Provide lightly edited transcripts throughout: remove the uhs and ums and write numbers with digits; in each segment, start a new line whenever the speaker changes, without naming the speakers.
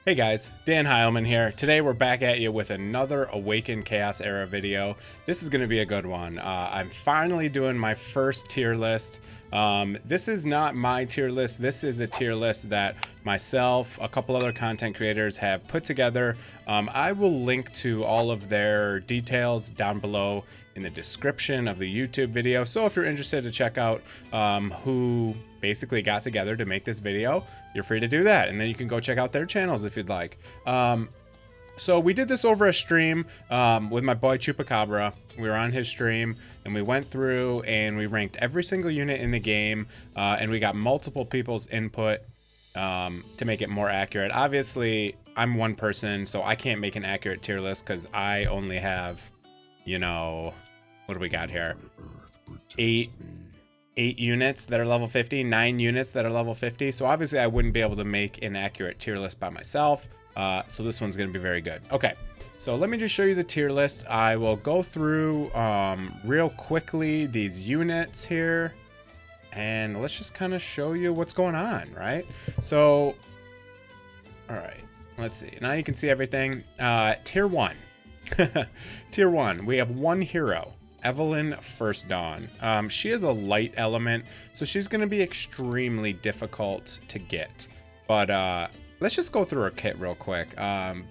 Hey guys, DanHeilman here. Today we're back at you with another Awaken Chaos Era video. This is going to be a good one. I'm finally doing my first tier list. This is not my tier list. This is a tier list that myself, a couple other content creators have put together. I will link to all of their details down below in the description of the YouTube video. So if you're interested to check out who basically got together to make this video, you're free to do that, and then you can go check out their channels if you'd like. So we did this over a stream with my boy Chupacabra. We were on his stream and we went through and we ranked every single unit in the game, and we got multiple people's input to make it more accurate. Obviously I'm one person, so I can't make an accurate tier list because I only have, you know, what do we got here, eight units that are level 50, 9 units that are level 50. So obviously I wouldn't be able to make an accurate tier list by myself. So this one's going to be very good. Okay, so let me just show you the tier list. I will go through real quickly these units here, and let's just kind of show you what's going on, right? So, all right, let's see. Now you can see everything. Tier 1. Tier 1, we have one hero. Evelyn First Dawn. She is a light element, so she's going to be extremely difficult to get. But let's just go through her kit real quick.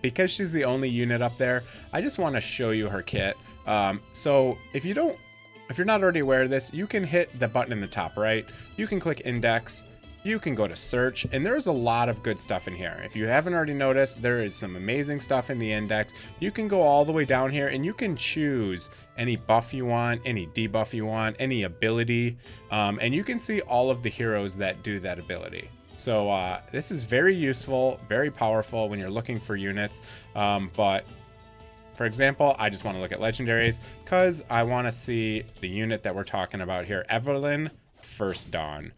Because she's the only unit up there, I just want to show you her kit. So if you're not already aware of this, you can hit the button in the top right. You can click index. You can go to search, and there's a lot of good stuff in here. If you haven't already noticed, there is some amazing stuff in the index. You can go all the way down here and you can choose any buff you want, any debuff you want, any ability, and you can see all of the heroes that do that ability. So this is very useful, very powerful when you're looking for units. But for example, I just want to look at legendaries because I want to see the unit that we're talking about here, Evelyn First Dawn.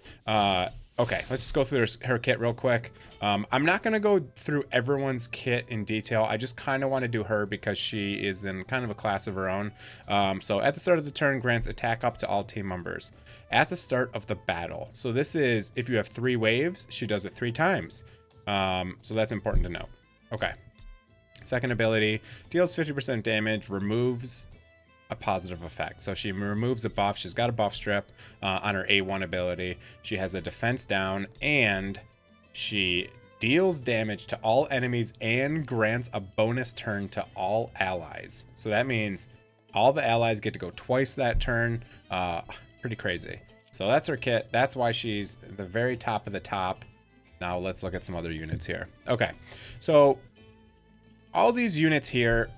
Okay, let's just go through her kit real quick. I'm not going to go through everyone's kit in detail. I just kind of want to do her because she is in kind of a class of her own. So at the start of the turn, grants attack up to all team members. At the start of the battle. So this is, if you have 3 waves, she does it 3 times. So that's important to know. Okay. Second ability, deals 50% damage, removes a positive effect. So she removes a buff. She's got a buff strip on her A1 ability. She has a defense down, and she deals damage to all enemies and grants a bonus turn to all allies. So that means all the allies get to go twice that turn. Pretty crazy. So that's her kit. That's why she's the very top of the top. Now let's look at some other units here. Okay, so all these units here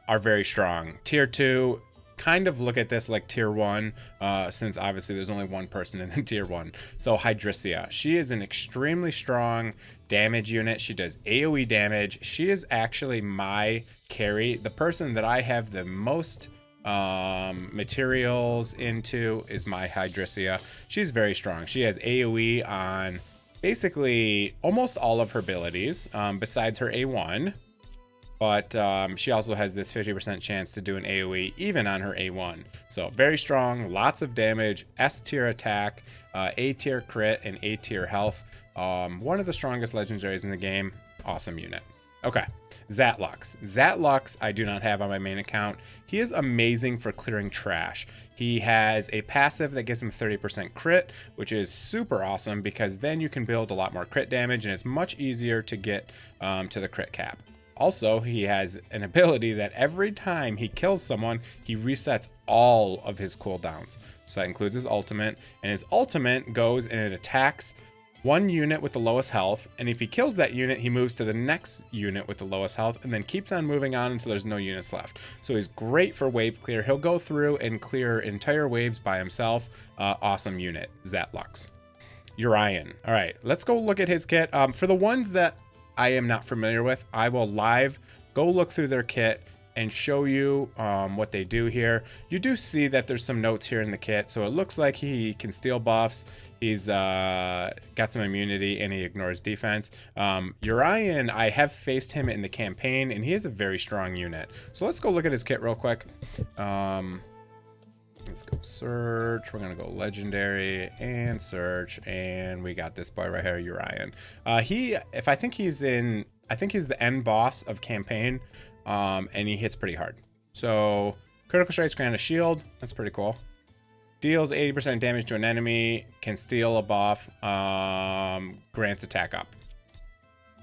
are very strong. Tier 2, kind of look at this like tier 1, since obviously there's only one person in the tier 1. So Hydricia, she is an extremely strong damage unit. She does AoE damage. She is actually my carry. The person that I have the most materials into is my Hydricia. She's very strong. She has AoE on basically almost all of her abilities, besides her A1. But she also has this 50% chance to do an AoE even on her A1. So very strong, lots of damage, S tier attack, A tier crit, and A tier health. One of the strongest legendaries in the game. Awesome unit. Okay, Zatlux. Zatlux I do not have on my main account. He is amazing for clearing trash. He has a passive that gives him 30% crit, which is super awesome because then you can build a lot more crit damage and it's much easier to get to the crit cap. Also, he has an ability that every time he kills someone, he resets all of his cooldowns. So that includes his ultimate, and his ultimate goes and it attacks one unit with the lowest health, and if he kills that unit, he moves to the next unit with the lowest health and then keeps on moving on until there's no units left. So he's great for wave clear. He'll go through and clear entire waves by himself. Awesome unit, Zatlux. Urian. All right, let's go look at his kit. For the ones that I am not familiar with, I will live go look through their kit and show you what they do here. You do see that there's some notes here in the kit, so it looks like he can steal buffs. He's got some immunity and he ignores defense. Urian, I have faced him in the campaign and he is a very strong unit. So let's go look at his kit real quick. Let's go search. We're gonna go legendary and search, and we got this boy right here, Urian. I think he's the end boss of campaign, and he hits pretty hard. So critical strikes grant a shield. That's pretty cool. Deals 80% damage to an enemy. Can steal a buff. Grants attack up.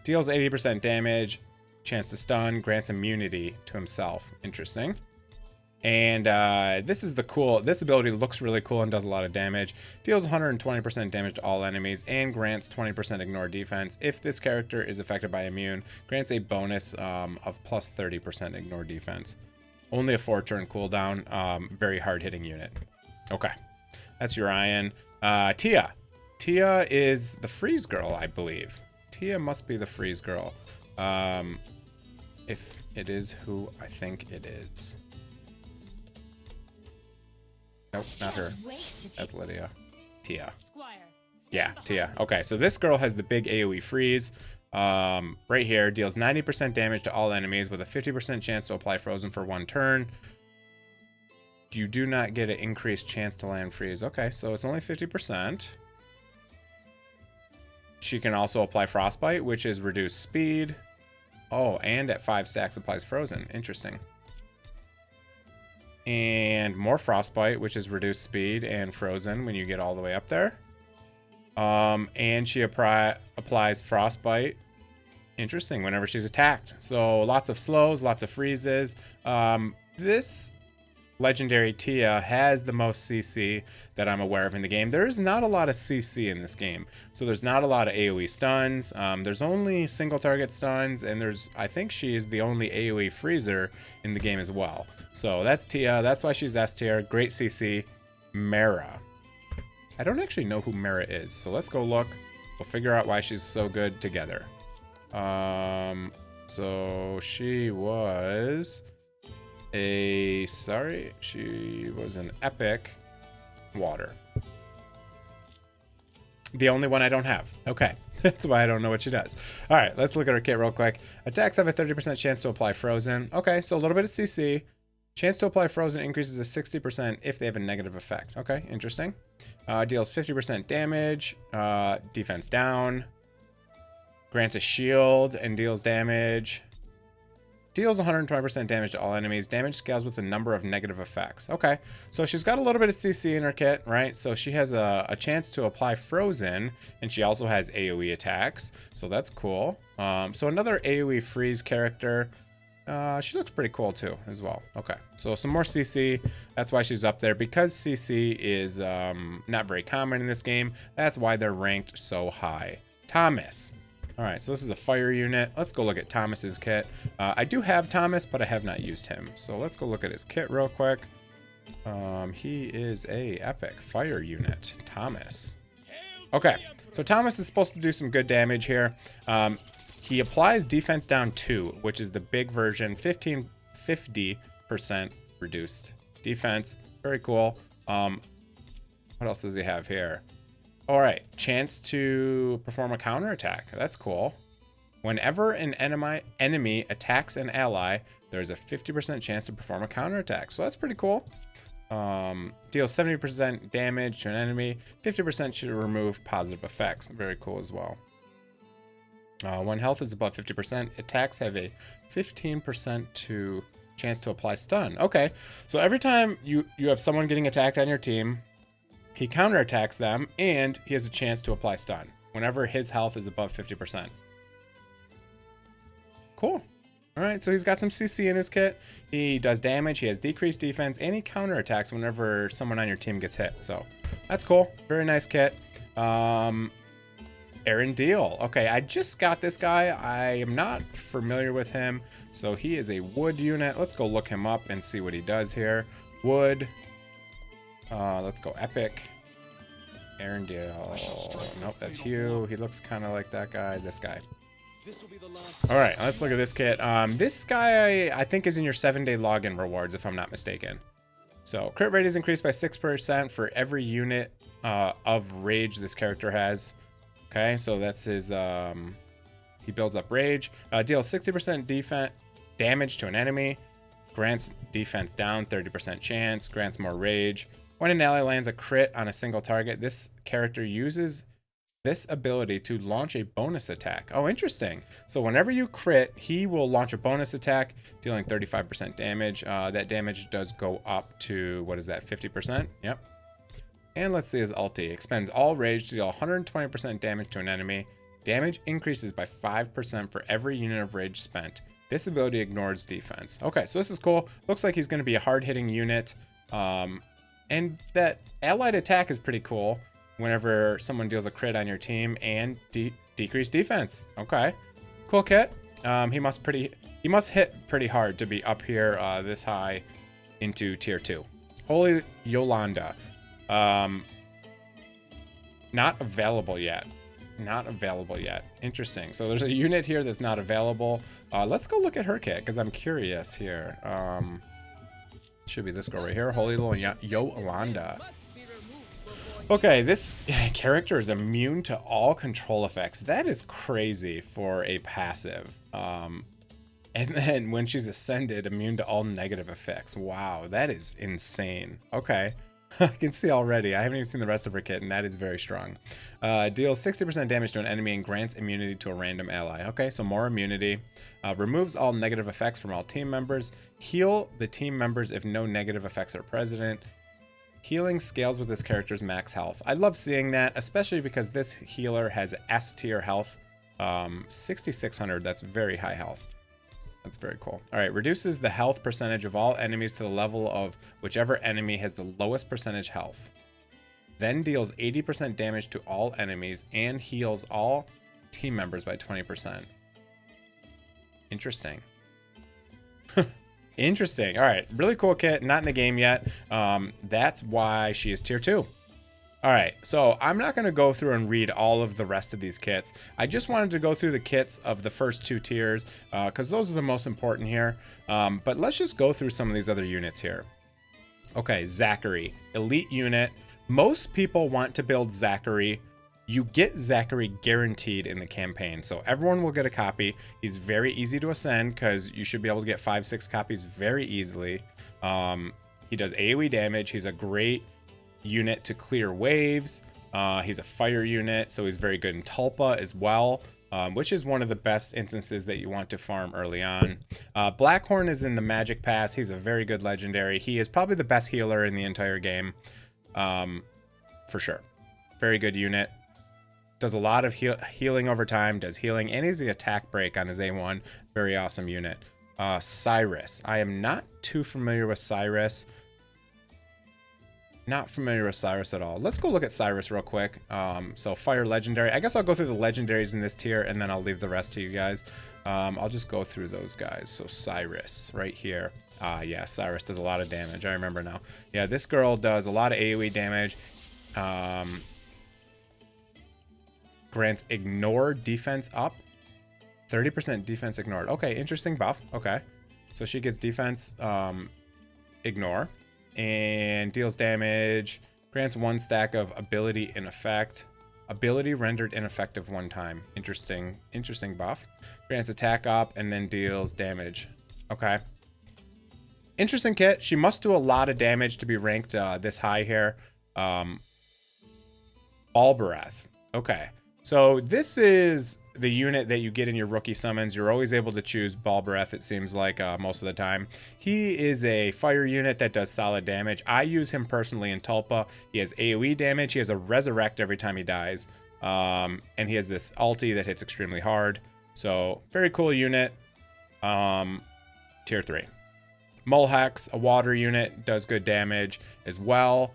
Deals 80% damage. Chance to stun. Grants immunity to himself. Interesting. And this ability looks really cool and does a lot of damage. Deals 120% damage to all enemies and grants 20% ignore defense. If this character is affected by immune, grants a bonus of plus 30% ignore defense. Only a 4-turn cooldown. Very hard hitting unit. Okay, that's Urian. Tia. Tia is the freeze girl, I believe. Tia must be the freeze girl. If it is who I think it is. Nope, not her. That's Lydia. Tia. Yeah, Tia. Okay, so this girl has the big AoE freeze. Right here, deals 90% damage to all enemies with a 50% chance to apply frozen for 1 turn. You do not get an increased chance to land freeze. Okay, so it's only 50%. She can also apply frostbite, which is reduced speed. Oh, and at 5 stacks applies frozen. Interesting. And more frostbite, which is reduced speed and frozen when you get all the way up there. And she applies frostbite. Interesting, whenever she's attacked. So lots of slows, lots of freezes. This legendary Tia has the most CC that I'm aware of in the game. There's not a lot of CC in this game, so there's not a lot of AoE stuns. There's only single target stuns, and I think she is the only AoE freezer in the game as well. So that's Tia. That's why she's S tier. Great CC. Mara. I don't actually know who Mara is, so let's go look. We'll figure out why she's so good together. So she was she was an epic water. The only one I don't have. Okay, that's why I don't know what she does. All right, let's look at her kit real quick. Attacks have a 30% chance to apply frozen. Okay, so a little bit of CC. Chance to apply frozen increases to 60% if they have a negative effect. Okay, interesting. Deals 50% damage. Defense down. Grants a shield and deals damage. Deals 120% damage to all enemies. Damage scales with the number of negative effects. Okay, so she's got a little bit of CC in her kit, right? So she has a chance to apply frozen, and she also has AoE attacks. So that's cool. So another AoE freeze character. She looks pretty cool too, as well. Okay, so some more CC. That's why she's up there. Because CC is not very common in this game, that's why they're ranked so high. Thomas. All right, so this is a fire unit. Let's go look at Thomas's kit. I do have Thomas, but I have not used him. So let's go look at his kit real quick. He is a epic fire unit, Thomas. Okay, so Thomas is supposed to do some good damage here. He applies defense down 2, which is the big version, 50% reduced defense. Very cool. What else does he have here? All right, chance to perform a counterattack. That's cool. Whenever an enemy attacks an ally, there's a 50% chance to perform a counterattack. So that's pretty cool. Deals 70% damage to an enemy, 50% to remove positive effects. Very cool as well. When health is above 50%, attacks have a 15% chance to apply stun. Okay, so every time you have someone getting attacked on your team, he counterattacks them, and he has a chance to apply stun whenever his health is above 50%. Cool. All right, so he's got some CC in his kit. He does damage, he has decreased defense, and he counterattacks whenever someone on your team gets hit. So that's cool. Very nice kit. Aaron Deal. Okay, I just got this guy. I am not familiar with him. So he is a wood unit. Let's go look him up and see what he does here. Wood. Let's go epic. Aaron Deal. Nope, that's Hugh. He looks kind of like that guy. This guy. All right, let's look at this kit. This guy I think is in your 7-day login rewards, if I'm not mistaken. So crit rate is increased by 6% for every unit of rage this character has. Okay, so that's his. He builds up rage. Deals 60% defense damage to an enemy. Grants defense down, 30% chance. Grants more rage. When an ally lands a crit on a single target, this character uses this ability to launch a bonus attack. Oh, interesting. So whenever you crit, he will launch a bonus attack, dealing 35% damage. That damage does go up to, what is that, 50%? Yep. And let's see his ulti. Expends all rage to deal 120% damage to an enemy. Damage increases by 5% for every unit of rage spent. This ability ignores defense. Okay, so this is cool. Looks like he's going to be a hard-hitting unit. And that allied attack is pretty cool whenever someone deals a crit on your team, and decrease defense. Okay, cool kit. He must hit pretty hard to be up here this high into tier 2. Holy Yolanda. Not available yet. Not available yet. Interesting. So there's a unit here that's not available. Let's go look at her kit because I'm curious here. Should be this girl right here. Holy little Yolanda. Okay, this character is immune to all control effects. That is crazy for a passive. And then when she's ascended, immune to all negative effects. Wow, that is insane. Okay. I can see already. I haven't even seen the rest of her kit, and that is very strong. Deals 60% damage to an enemy and grants immunity to a random ally. Okay, so more immunity. Removes all negative effects from all team members. Heal the team members if no negative effects are present. Healing scales with this character's max health. I love seeing that, especially because this healer has S tier health. 6,600, that's very high health. That's very cool. All right, reduces the health percentage of all enemies to the level of whichever enemy has the lowest percentage health. Then deals 80% damage to all enemies and heals all team members by 20%. Interesting. Interesting. All right, really cool kit. Not in the game yet. That's why she is tier 2. All right, so I'm not going to go through and read all of the rest of these kits. I just wanted to go through the kits of the first 2 tiers because those are the most important here. But let's just go through some of these other units here. Okay, Zachary, elite unit. Most people want to build Zachary. You get Zachary guaranteed in the campaign, so everyone will get a copy. He's very easy to ascend because you should be able to get 5-6 copies very easily. He does AoE damage. He's a great unit to clear waves. He's a fire unit, so he's very good in Tulpa as well, which is one of the best instances that you want to farm early on. Blackhorn is in the Magic Pass. He's a very good legendary. He is probably the best healer in the entire game, for sure. Very good unit. Does a lot of healing over time, does healing, and he's the attack break on his A1. Very awesome unit. Cyrus. I am not too familiar with Cyrus. Not familiar with Cyrus at all. Let's go look at Cyrus real quick. So fire legendary. I guess I'll go through the legendaries in this tier and then I'll leave the rest to you guys. I'll just go through those guys. So Cyrus right here. Yeah, Cyrus does a lot of damage. I remember now. Yeah, this girl does a lot of AoE damage. Grants ignore defense up. 30% defense ignored. Okay, interesting buff. Okay. So she gets defense ignore. And deals damage, grants 1 stack of ability in effect. Ability rendered ineffective 1 time. Interesting buff. Grants attack up and then deals damage. Okay. Interesting kit. She must do a lot of damage to be ranked this high here. Ball Breath. Okay. So this is the unit that you get in your rookie summons. You're always able to choose Ball Breath, it seems like, most of the time. He is a fire unit that does solid damage. I use him personally in Tulpa. He has AoE damage. He has a Resurrect every time he dies. And he has this ulti that hits extremely hard. So, very cool unit. Tier 3. Mulhex, a water unit, does good damage as well.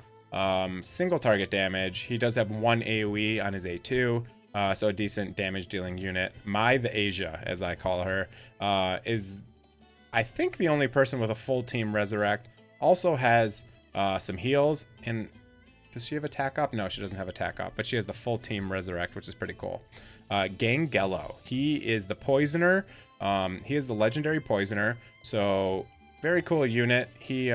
Single target damage. He does have 1 AoE on his A2. So a decent damage dealing unit. The Asia, as I call her, is I think the only person with a full team Resurrect. Also has some heals. And does she have attack up? No, she doesn't have attack up, but she has the full team Resurrect, which is pretty cool. Gangello, he is the poisoner. He is the legendary poisoner. So very cool unit. He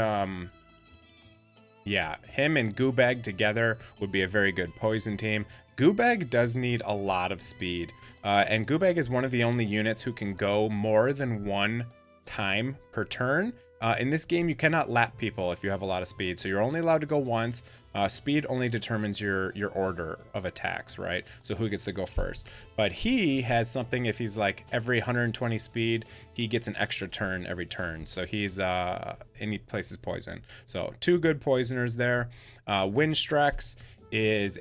yeah, him and Goobag together would be a very good poison team. Goobag does need a lot of speed, and Goobag is one of the only units who can go more than 1 time per turn. In this game, you cannot lap people if you have a lot of speed, so you're only allowed to go once. Speed only determines your order of attacks, right? So who gets to go first. But he has something, if he's like every 120 speed, he gets an extra turn every turn. So he's, and he places poison. So 2 good poisoners there. Windstrex is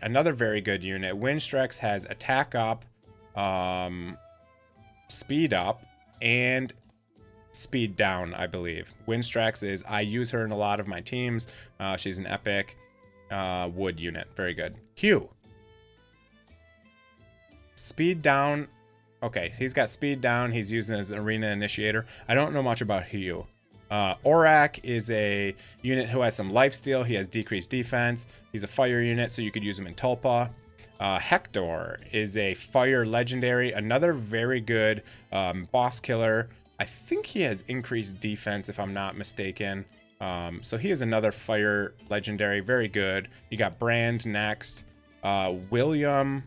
another very good unit. Windstrex has attack up, speed up, and speed down, I believe. Windstrex I use her in a lot of my teams. She's an epic wood unit. Very good. Q. Speed down. Okay, he's got speed down. He's using his arena initiator. I don't know much about Hugh. Orak is a unit who has some lifesteal. He has decreased defense. He's a fire unit, so you could use him in Tulpa. Hector is a fire legendary. Another very good boss killer. I think he has increased defense, if I'm not mistaken. So he is another fire legendary. Very good. You got Brand next. William.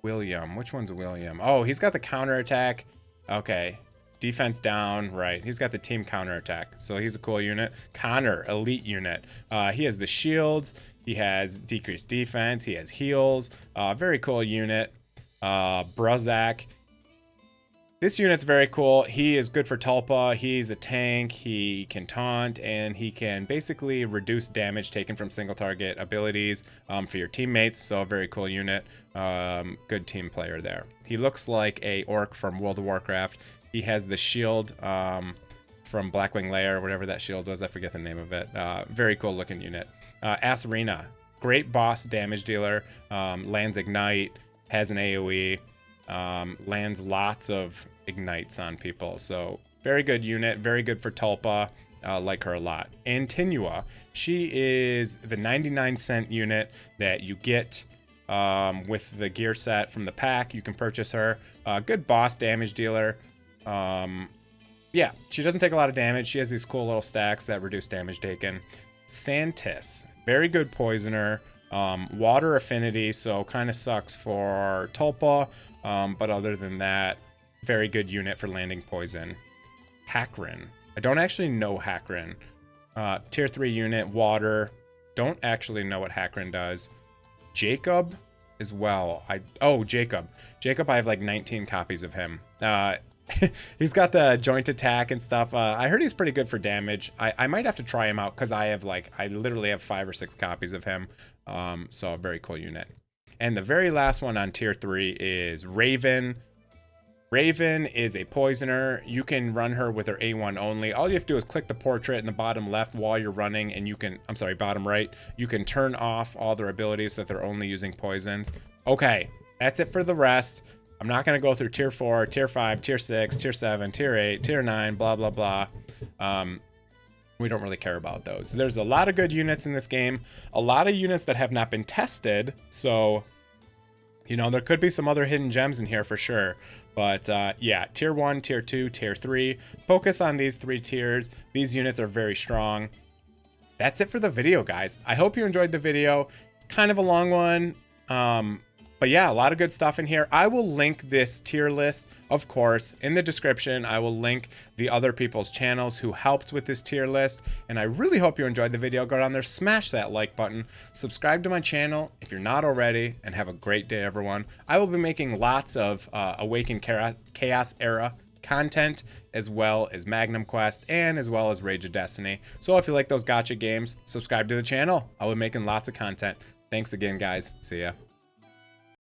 Which one's William? Oh, he's got the counterattack. Okay. Defense down. Right. He's got the team counterattack. So he's a cool unit. Connor, elite unit. He has the shields. He has decreased defense. He has heals. Very cool unit. Bruzak. This unit's very cool. He is good for Tulpa. He's a tank. He can taunt, and he can basically reduce damage taken from single target abilities for your teammates. So a very cool unit. Good team player there. He looks like a orc from World of Warcraft. He has the shield from Blackwing Lair, whatever that shield was. I forget the name of it. Very cool looking unit. Asarina, great boss damage dealer. Lands Ignite, has an AoE. Lands lots of ignites on people, so very good unit, very good for Tulpa. Like her a lot. Antinua, she is the 99-cent unit that you get with the gear set from the pack. You can purchase her. Good boss damage dealer. Yeah, she doesn't take a lot of damage. She has these cool little stacks that reduce damage taken. Santis, very good poisoner. Water affinity, so kind of sucks for Tulpa. But other than that, very good unit for landing poison. Hakrin. I don't actually know Hakrin. Tier 3 unit, water. Don't actually know what Hakrin does. Jacob as well. Jacob. Jacob, I have like 19 copies of him. He's got the joint attack and stuff. I heard he's pretty good for damage. I might have to try him out because I literally have 5 or 6 copies of him. So a very cool unit. And the very last one on tier 3 is Raven. Raven is a poisoner. You can run her with her A1 only. All you have to do is click the portrait in the bottom left while you're running, and bottom right. You can turn off all their abilities so that they're only using poisons. Okay, that's it for the rest. I'm not going to go through tier 4, tier 5, tier 6, tier 7, tier 8, tier 9, blah, blah, blah. We don't really care about those. There's a lot of good units in this game, a lot of units that have not been tested. So, there could be some other hidden gems in here for sure. But yeah, tier 1, tier 2, tier 3. Focus on these 3 tiers. These units are very strong. That's it for the video, guys. I hope you enjoyed the video. It's kind of a long one. But yeah, a lot of good stuff in here. I will link this tier list, of course, in the description. I will link the other people's channels who helped with this tier list. And I really hope you enjoyed the video. Go down there, smash that like button, subscribe to my channel if you're not already, and have a great day, everyone. I will be making lots of Awaken Chaos Era content, as well as Magnum Quest, and as well as Rage of Destiny. So if you like those gacha games, subscribe to the channel. I'll be making lots of content. Thanks again, guys. See ya.